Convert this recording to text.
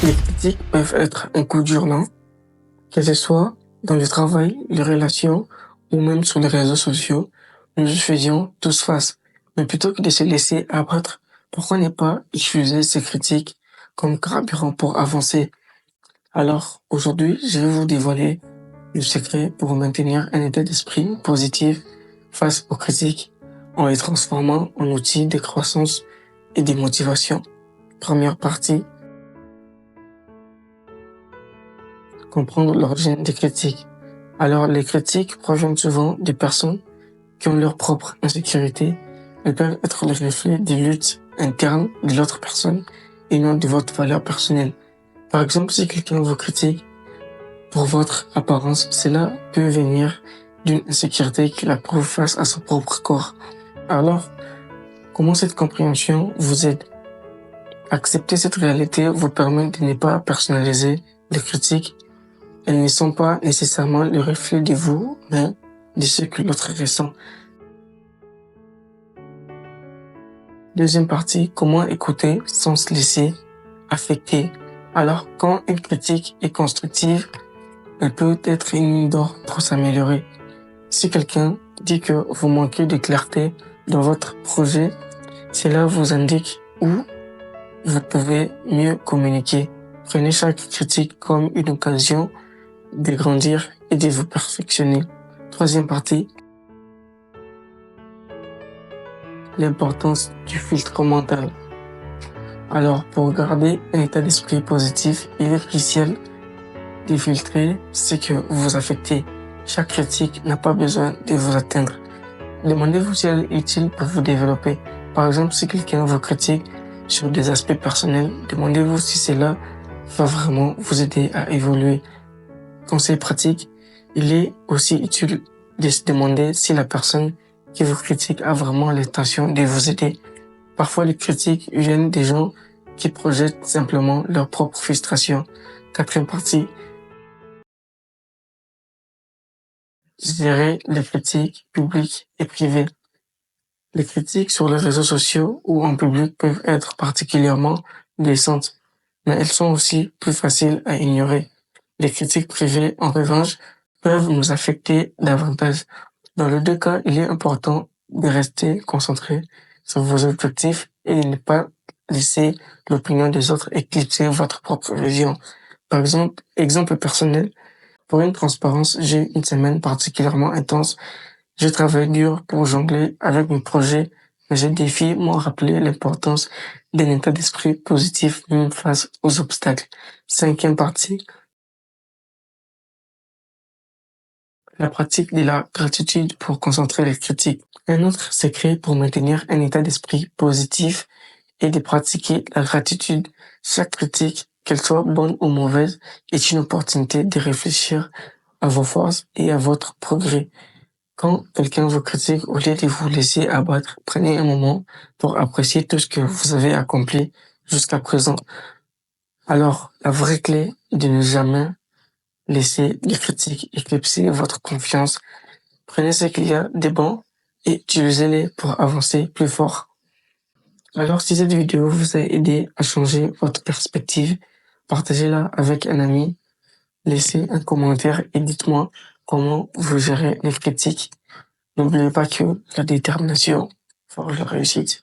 Les critiques peuvent être un coup dur, non? Que ce soit dans le travail, les relations ou même sur les réseaux sociaux, nous y faisions tous face. Mais plutôt que de se laisser abattre, pourquoi ne pas utiliser ces critiques comme carburant pour avancer? Alors, aujourd'hui, je vais vous dévoiler le secret pour maintenir un état d'esprit positif face aux critiques en les transformant en outils de croissance et de motivation. Première partie, comprendre l'origine des critiques. Alors, les critiques proviennent souvent des personnes qui ont leur propre insécurité. Elles peuvent être le reflet des luttes internes de l'autre personne et non de votre valeur personnelle. Par exemple, si quelqu'un vous critique pour votre apparence, cela peut venir d'une insécurité qu'il a prouve face à son propre corps. Alors, comment cette compréhension vous aide? Accepter cette réalité vous permet de ne pas personnaliser les critiques. Elles ne sont pas nécessairement le reflet de vous, mais de ce que l'autre ressent. Deuxième partie, comment écouter sans se laisser affecter. Alors, quand une critique est constructive, elle peut être une mine d'or pour s'améliorer. Si quelqu'un dit que vous manquez de clarté dans votre projet, cela vous indique où vous pouvez mieux communiquer. Prenez chaque critique comme une occasion de grandir et de vous perfectionner. Troisième partie, l'importance du filtre mental. Alors, pour garder un état d'esprit positif, il est crucial de filtrer ce que vous affectez. Chaque critique n'a pas besoin de vous atteindre. Demandez-vous si elle est utile pour vous développer. Par exemple, si quelqu'un vous critique sur des aspects personnels, demandez-vous si cela va vraiment vous aider à évoluer. Conseil pratique, il est aussi utile de se demander si la personne qui vous critique a vraiment l'intention de vous aider. Parfois, les critiques viennent des gens qui projettent simplement leur propre frustration. Quatrième partie, gérer les critiques publiques et privées. Les critiques sur les réseaux sociaux ou en public peuvent être particulièrement blessantes, mais elles sont aussi plus faciles à ignorer. Les critiques privées, en revanche, peuvent nous affecter davantage. Dans les deux cas, il est important de rester concentré sur vos objectifs et de ne pas laisser l'opinion des autres éclipser votre propre vision. Par exemple personnel, pour une transparence, j'ai eu une semaine particulièrement intense. Je travaille dur pour jongler avec mes projets, mais ces défis m'ont rappelé l'importance d'un état d'esprit positif même face aux obstacles. Cinquième partie, la pratique de la gratitude pour concentrer les critiques. Un autre secret pour maintenir un état d'esprit positif est de pratiquer la gratitude. Chaque critique, qu'elle soit bonne ou mauvaise, est une opportunité de réfléchir à vos forces et à votre progrès. Quand quelqu'un vous critique, au lieu de vous laisser abattre, prenez un moment pour apprécier tout ce que vous avez accompli jusqu'à présent. Alors, la vraie clé est de ne jamais laisser les critiques éclipser votre confiance. Prenez ce qu'il y a de bon et utilisez-les pour avancer plus fort. Alors, si cette vidéo vous a aidé à changer votre perspective, partagez-la avec un ami, laissez un commentaire et dites-moi comment vous gérez les critiques. N'oubliez pas que la détermination forge la réussite.